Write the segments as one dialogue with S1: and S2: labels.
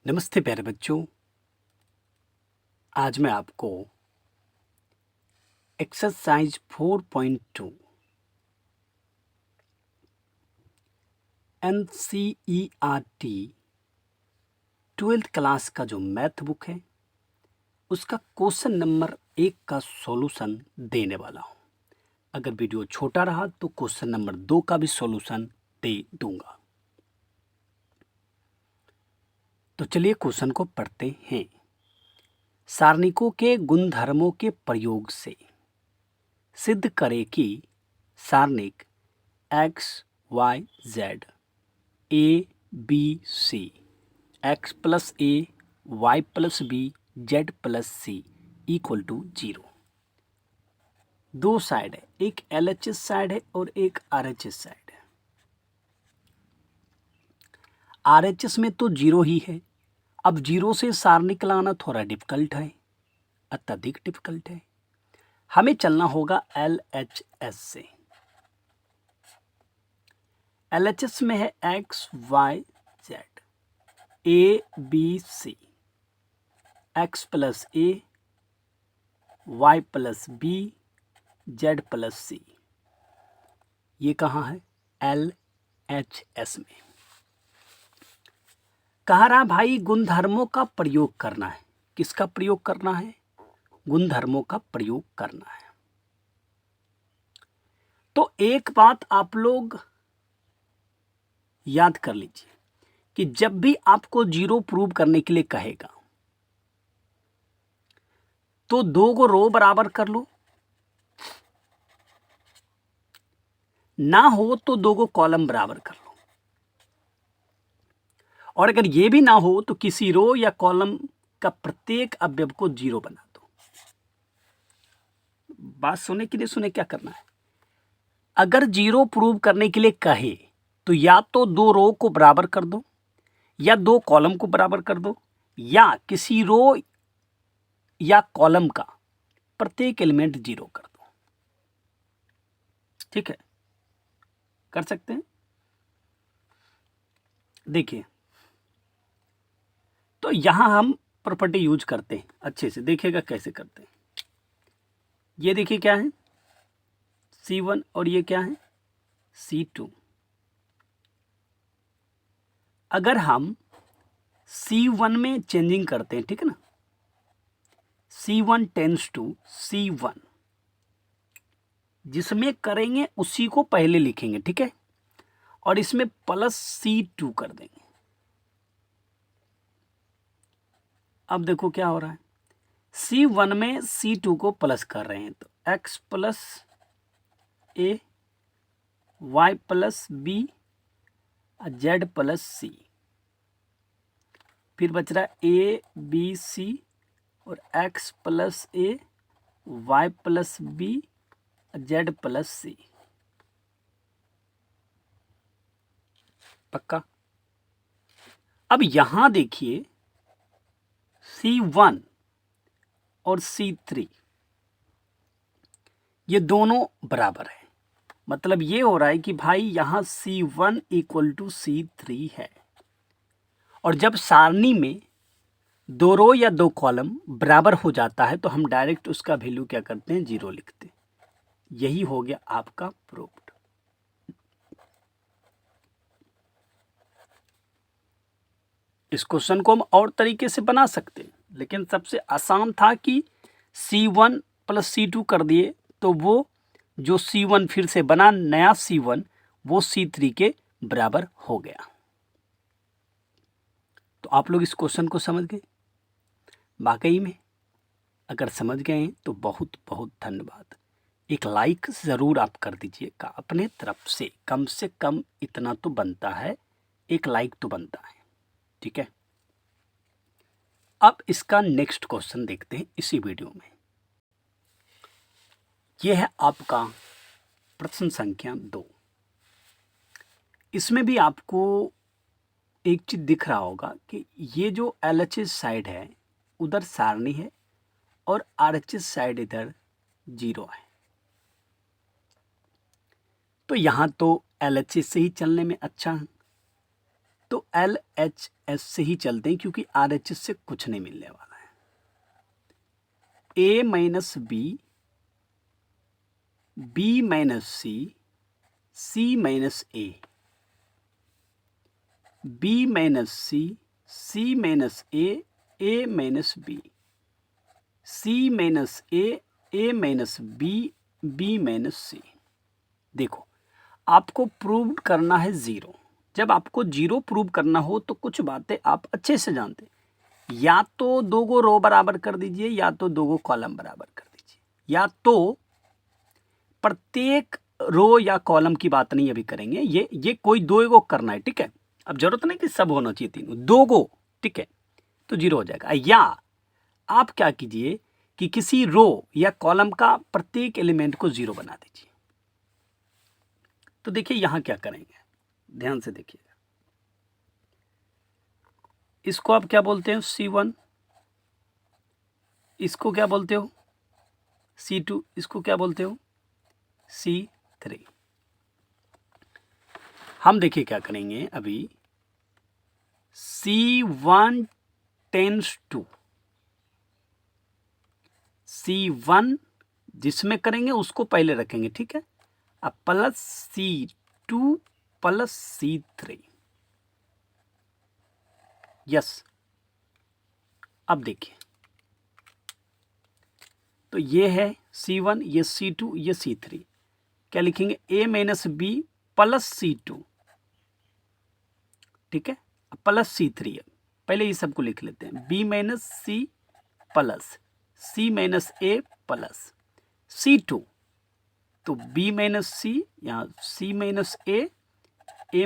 S1: नमस्ते प्यारे बच्चों। आज मैं आपको एक्सरसाइज 4.2 NCERT 12th क्लास का जो मैथ बुक है उसका क्वेश्चन नंबर 1 का सॉल्यूशन देने वाला हूँ। अगर वीडियो छोटा रहा तो क्वेश्चन नंबर 2 का भी सॉल्यूशन दे दूंगा। तो चलिए क्वेश्चन को पढ़ते हैं। सारणिकों के गुणधर्मों के प्रयोग से सिद्ध करें कि सारणिक x y z a b c x plus a y plus b z plus c equal to 0। दो साइड है, एक LHS साइड है और एक RHS साइड है। RHS में तो 0 ही है। अब 0 से सारणिक लाना थोड़ा डिफिकल्ट है, अत्यधिक डिफिकल्ट है। हमें चलना होगा LHS से। LHS में है x y z a b c x plus a y plus b z plus c. ये कहाँ है? LHS में। कह रहा भाई गुणधर्मों का प्रयोग करना है। किसका प्रयोग करना है? गुणधर्मों का प्रयोग करना है। तो एक बात आप लोग याद कर लीजिए कि जब भी आपको 0 प्रूव करने के लिए कहेगा तो 2 को रो बराबर कर लो, ना हो तो 2 को कॉलम बराबर कर लो, और अगर ये भी ना हो तो किसी रो या कॉलम का प्रत्येक अवयव को 0 बना दो। बात सुने कि नहीं सुने, क्या करना है? अगर 0 प्रूव करने के लिए कहे तो या तो 2 रो को बराबर कर दो या 2 कॉलम को बराबर कर दो या किसी रो या कॉलम का प्रत्येक एलिमेंट 0 कर दो। ठीक है, कर सकते हैं। देखिए, तो यहां हम प्रॉपर्टी यूज करते हैं। अच्छे से देखिएगा कैसे करते हैं। ये देखिए क्या है, C1 और ये क्या है, C2। अगर हम C1 में चेंजिंग करते हैं, ठीक है ना, C1 टेंस टू C1, जिसमें करेंगे उसी को पहले लिखेंगे, ठीक है, और इसमें प्लस C2 कर देंगे। अब देखो क्या हो रहा है, C1 में C2 को प्लस कर रहे हैं तो x plus a y plus b z plus c. फिर बच रहा है ए बी सी और x plus a y plus b z plus c. पक्का? अब यहां देखिए C1 और C3 ये दोनों बराबर है। मतलब ये हो रहा है कि भाई यहां C1 इक्वल टू C3 है, और जब सारणी में 2 रो या 2 कॉलम बराबर हो जाता है तो हम डायरेक्ट उसका वैल्यू क्या करते हैं, 0 लिखते हैं। यही हो गया आपका प्रूव्ड। इस क्वेश्चन को हम और तरीके से बना सकते हैं, लेकिन सबसे आसान था कि C1 प्लस C2 कर दिए तो वो जो C1 फिर से बना नया C1 वो C3 के बराबर हो गया। तो आप लोग इस क्वेश्चन को समझ गए? वाकई में अगर समझ गए हैं तो बहुत बहुत धन्यवाद। एक लाइक ज़रूर आप कर दीजिएगा अपने तरफ से कम इतना तो बनता है, एक लाइक तो बनता है। ठीक है, अब इसका नेक्स्ट क्वेश्चन देखते हैं इसी वीडियो में। यह है आपका प्रश्न संख्या 2। इसमें भी आपको एक चीज दिख रहा होगा कि ये जो LHS साइड है उधर सारणी है और RHS साइड इधर 0 है। तो यहां तो LHS से ही चलने में अच्छा है, तो LHS से ही चलते हैं क्योंकि RHS से कुछ नहीं मिलने वाला है। A minus B, B minus C, C minus A, B minus C, C minus A, A minus B, C minus A, A minus B, B minus C। देखो, आपको प्रूव करना है जीरो। जब आपको जीरो प्रूव करना हो तो कुछ बातें आप अच्छे से जानते, या तो दो गो रो बराबर कर दीजिए या तो दो गो कॉलम बराबर कर दीजिए, या तो प्रत्येक रो या कॉलम की बात नहीं अभी करेंगे, ये कोई दो गो करना है, ठीक है। अब जरूरत नहीं कि सब होना चाहिए, तीनों दो गो, ठीक है, तो जीरो हो जाएगा। या आप क्या कीजिए कि किसी रो या कॉलम का प्रत्येक एलिमेंट को जीरो बना दीजिए। तो देखिए यहां क्या करेंगे, ध्यान से देखिएगा। इसको आप क्या बोलते हैं, C1, इसको क्या बोलते हो C2, इसको क्या बोलते हो C3। हम देखिए क्या करेंगे अभी, C1 टेंस टू C1 जिसमें करेंगे उसको पहले रखेंगे, ठीक है। अब plus C2 plus C3, yes. अब देखिए, तो ये है C1, ये C2, ये C3। क्या लिखेंगे, A minus b plus C2, ठीक है, प्लस C3 है। पहले ये सबको लिख लेते हैं, B minus C plus C minus A plus C2, तो B माइनस सी, यहाँ C minus A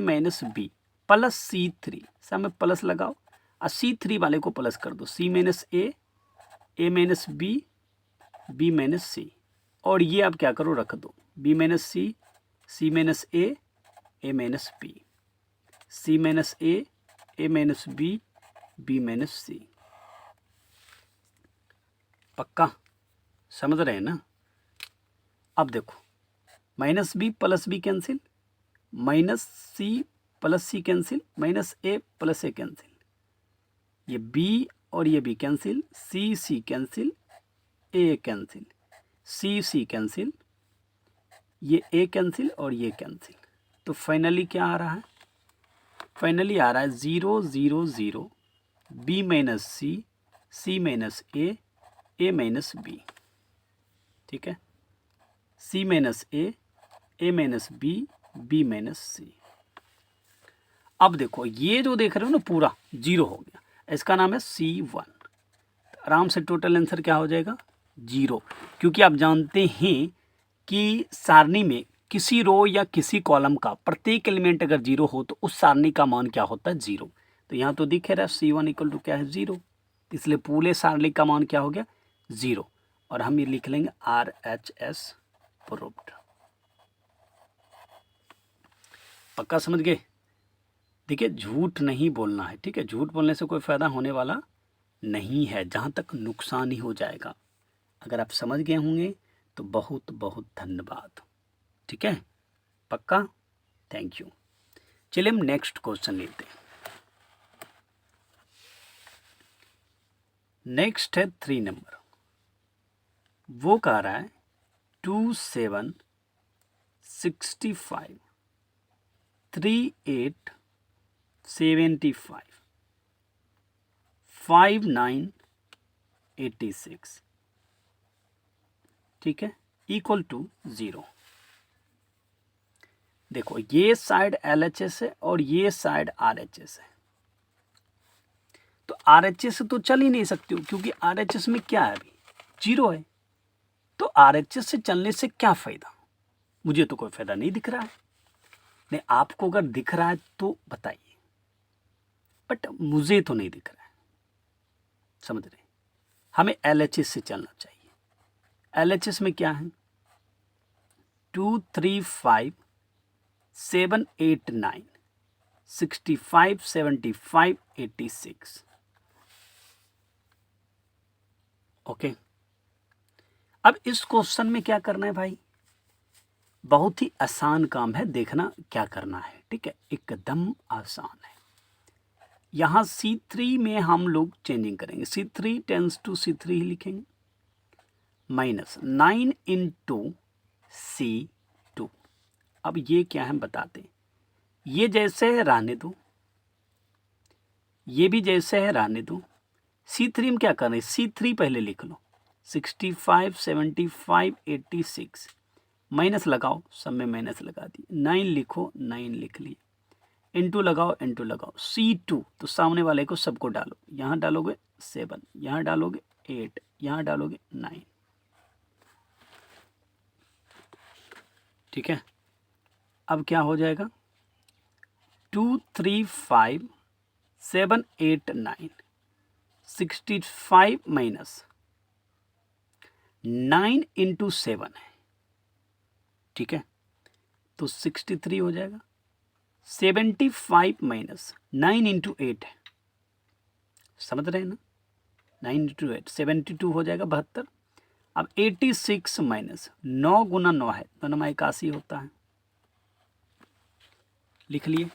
S1: minus B plus C3, सब में प्लस लगाओ और C3 वाले को प्लस कर दो, C minus A minus B minus c, और ये आप क्या करो, रख दो B minus C minus A minus B, C minus A minus B minus c. पक्का समझ रहे हैं ना। अब देखो, minus b plus b cancel, minus C plus c cancel, minus a plus a cancel, ये बी और ये b cancel, c cancel, a cancel, c cancel, ये ए कैंसिल और ये कैंसिल। तो फाइनली क्या आ रहा है, फाइनली आ रहा है 0 0 0, b minus c minus a minus b, ठीक है, C minus A minus B minus c. अब देखो ये जो देख रहे हो ना पूरा जीरो हो गया, इसका नाम है C1। आराम से टोटल आंसर क्या हो जाएगा, जीरो, क्योंकि आप जानते हैं कि सारणी में किसी रो या किसी कॉलम का प्रत्येक एलिमेंट अगर जीरो हो तो उस सारणी का मान क्या होता है, जीरो। तो यहाँ तो दिख रहा है C1 इक्वल टू क्या है, जीरो, इसलिए पूरे सारणी का मान क्या हो गया, जीरो। और हम ये लिख लेंगे RHS प्रूव्ड। पक्का समझ गए। देखिए झूठ नहीं बोलना है, ठीक है, झूठ बोलने से कोई फायदा होने वाला नहीं है, जहाँ तक नुकसान ही हो जाएगा। अगर आप समझ गए होंगे तो बहुत बहुत धन्यवाद, ठीक है, पक्का, थैंक यू। चलिए हम नेक्स्ट क्वेश्चन लेते हैं। नेक्स्ट है 3 नंबर, वो कह रहा है 2 7 65 3 8 75 5 9 86, ठीक है, इक्वल टू 0। देखो ये साइड LHS है और ये साइड RHS है, तो RHS से तो चल ही नहीं सकते हो क्योंकि RHS में क्या है, अभी जीरो है। तो RHS से चलने से क्या फायदा, मुझे तो कोई फायदा नहीं दिख रहा है। नहीं, आपको अगर दिख रहा है तो बताइए, बट मुझे तो नहीं दिख रहा है, समझ रहे, हमें LHS से चलना चाहिए। LHS में क्या है, 2 3 5 7 8 9 65 75 86, ओके। अब इस क्वेश्चन में क्या करना है भाई, बहुत ही आसान काम है, देखना क्या करना है, ठीक है, एकदम आसान है। यहाँ C3 में हम लोग चेंजिंग करेंगे, C3 टेंस टू C3 ही लिखेंगे, माइनस 9 इंटू C2। अब ये क्या है बताते हैं, ये जैसे है रहने दो, ये भी जैसे है रहने दो। C3 में क्या कर रहे हैं, C3 पहले लिख लो, 65 75 86 माइनस लगाओ, सब में माइनस लगा दी, 9 लिखो, 9 लिख लिए, इंटू लगाओ, इंटू लगाओ, C2 तो सामने वाले को सबको डालो, यहाँ डालोगे 7, यहाँ डालोगे 8, यहाँ डालोगे 9, ठीक है। अब क्या हो जाएगा, 2 3 5 7 8 9, 65 माइनस 9 इंटू 7 है, ठीक है, तो 63 हो जाएगा। 75 माइनस 9 इंटू 8 है, समझ रहे हैं ना, 9 इंटू 8 72 हो जाएगा 72। अब 86 माइनस 9 गुना 9 है, 9 में 81 होता है, लिख लिए।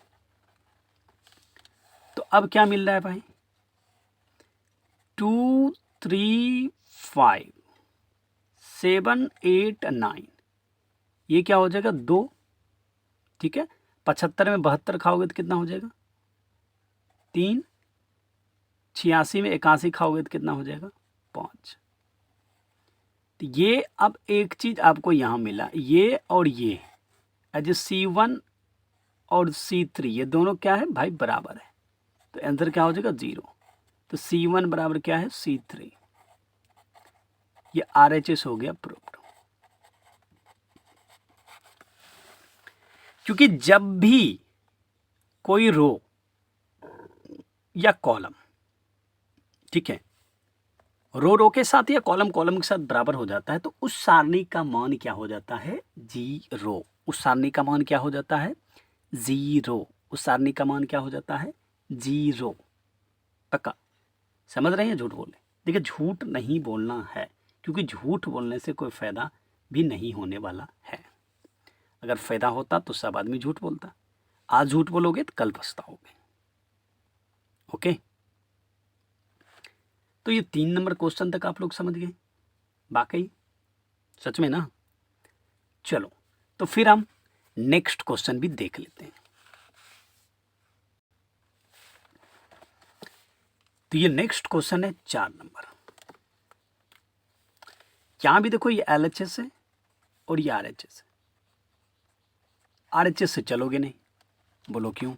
S1: तो अब क्या मिल रहा है भाई, 2 3 5 7 8 9, ये क्या हो जाएगा 2, ठीक है। 75 में 72 खाओगे तो कितना हो जाएगा 3, 86 में 81 खाओगे तो कितना हो जाएगा 5। तो ये अब एक चीज आपको यहाँ मिला, ये और ये एज C1 और C3 ये दोनों क्या है भाई बराबर है, तो आंसर क्या हो जाएगा 0। तो C1 बराबर क्या है C3, ये RHS हो गया प्रूव्ड। क्योंकि जब भी कोई रो या कॉलम, ठीक है, रो के साथ या कॉलम के साथ बराबर हो जाता है, तो उस सारणी का मान क्या हो जाता है 0। उस सारणी का मान क्या हो जाता है 0। उस सारणी का मान क्या हो जाता है 0। पक्का समझ रहे हैं, झूठ बोले, देखिए झूठ नहीं बोलना है, क्योंकि झूठ बोलने से कोई फायदा भी नहीं होने वाला है। अगर फायदा होता तो सब आदमी झूठ बोलता, आज झूठ बोलोगे तो कल पछताओगे। ओके, तो ये 3 नंबर क्वेश्चन तक आप लोग समझ गए, वाकई सच में ना। चलो तो फिर हम नेक्स्ट क्वेश्चन भी देख लेते हैं। तो ये नेक्स्ट क्वेश्चन है 4 नंबर। यहां भी देखो ये LHS है और ये RHS है। RHS से चलोगे नहीं, बोलो क्यों,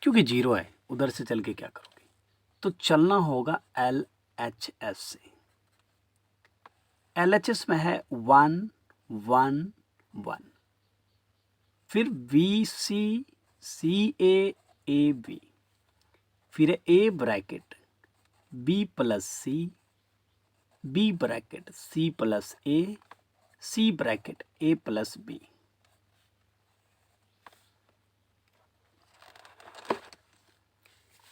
S1: क्योंकि 0 है, उधर से चल के क्या करोगे, तो चलना होगा LHS से। LHS में है 1 1 1, फिर BC CA AB, फिर A bracket B plus C, B bracket C plus A, C bracket A plus B।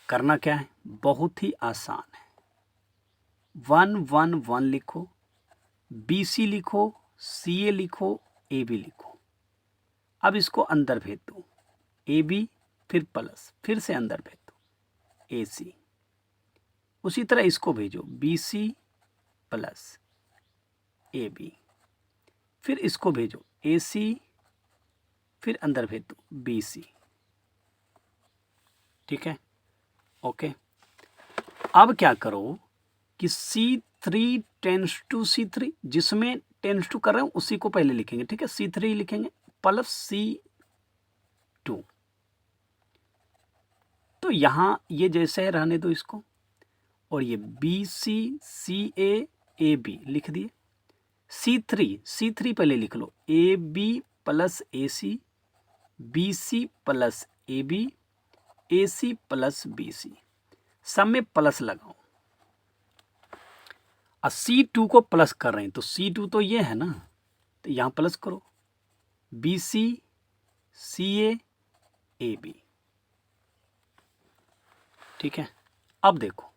S1: करना क्या है, बहुत ही आसान है। 1 1 1 लिखो, BC लिखो, CA लिखो, AB लिखो। अब इसको अंदर भेज दो, AB फिर प्लस, फिर से अंदर भेज दो AC। उसी तरह इसको भेजो BC प्लस AB, फिर इसको भेजो AC, फिर अंदर भेज दो BC, ठीक है। ओके, अब क्या करो कि C3 टेंस टू C3, जिसमें टेंस टू कर रहे हैं उसी को पहले लिखेंगे, ठीक है, C3 लिखेंगे प्लस C2। तो यहां ये जैसे है रहने दो इसको, और ये BC CA AB लिख दिए। C3 पहले लिख लो, AB plus AC, BC plus AB, AC plus BC, सब में प्लस लगाओ। और C2 को प्लस कर रहे हैं, तो C2 तो ये है ना, तो यहां प्लस करो BC CA AB, ठीक है। अब देखो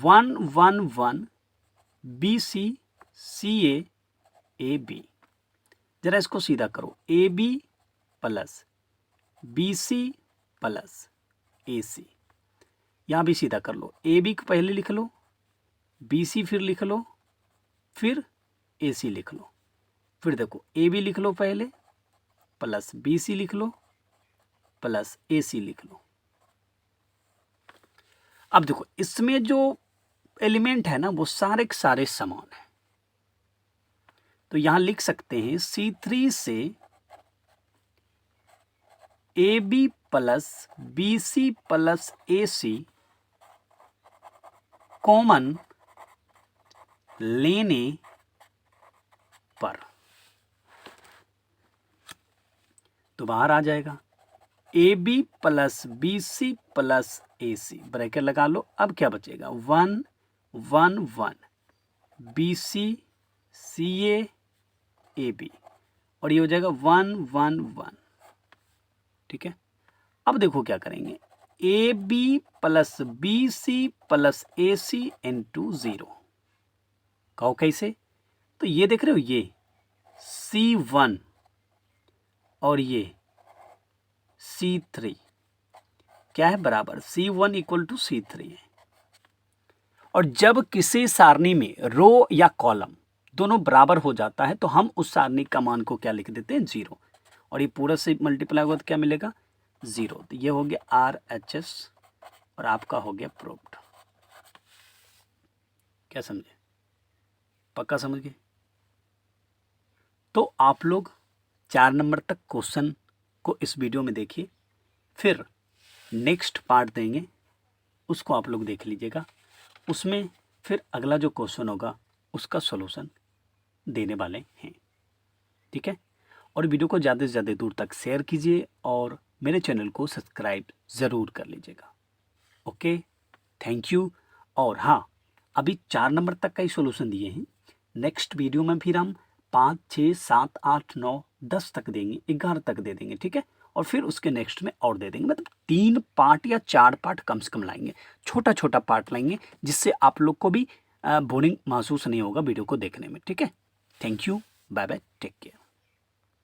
S1: 1 1 1 BC CA AB, जरा इसको सीधा करो, AB plus BC plus A सी। यहाँ भी सीधा कर लो, ए बी को पहले लिख लो, बी सी फिर लिख लो, फिर ए सी लिख लो। फिर देखो ए बी लिख लो पहले, प्लस बी सी लिख लो, प्लस ए सी लिख लो। अब देखो इसमें जो एलिमेंट है ना वो सारे के सारे समान है, तो यहां लिख सकते हैं C3 से A B plus B C plus A C common लेने पर तो बाहर आ जाएगा A B plus B C plus A C, bracket लगा लो। अब क्या बचेगा 1 1 1 B C C A B, और ये हो जाएगा 1 1 1। ठीक है, अब देखो क्या करेंगे, A B plus B C plus A C into 0। कहो कैसे, तो ये देख रहे हो ये C1 और ये C3 क्या है बराबर, C1 इक्वल टू C3 है। और जब किसी सारणी में रो या कॉलम दोनों बराबर हो जाता है तो हम उस सारणी का मान को क्या लिख देते हैं 0, और ये पूरा से मल्टीप्लाई होगा तो क्या मिलेगा 0। तो ये हो गया RHS और आपका हो गया प्रूव्ड। क्या समझे, पक्का समझ गए। तो आप लोग 4 नंबर तक क्वेश्चन को इस वीडियो में देखिए, फिर नेक्स्ट पार्ट देंगे उसको आप लोग देख लीजिएगा, उसमें फिर अगला जो क्वेश्चन होगा उसका सॉल्यूशन देने वाले हैं। ठीक है, और वीडियो को ज़्यादा से ज़्यादा दूर तक शेयर कीजिए और मेरे चैनल को सब्सक्राइब ज़रूर कर लीजिएगा। Okay, thank you. और हाँ, अभी 4 नंबर तक का ही सॉल्यूशन दिए हैं, नेक्स्ट वीडियो में फिर हम 5 6 7 8 9 10 तक देंगे, 11 तक दे देंगे। ठीक है, और फिर उसके नेक्स्ट में और दे देंगे, मतलब 3 पार्ट या 4 पार्ट कम से कम लाएंगे, छोटा छोटा पार्ट लाएंगे, जिससे आप लोग को भी बोरिंग महसूस नहीं होगा वीडियो को देखने में। ठीक है, thank you, bye bye, take care.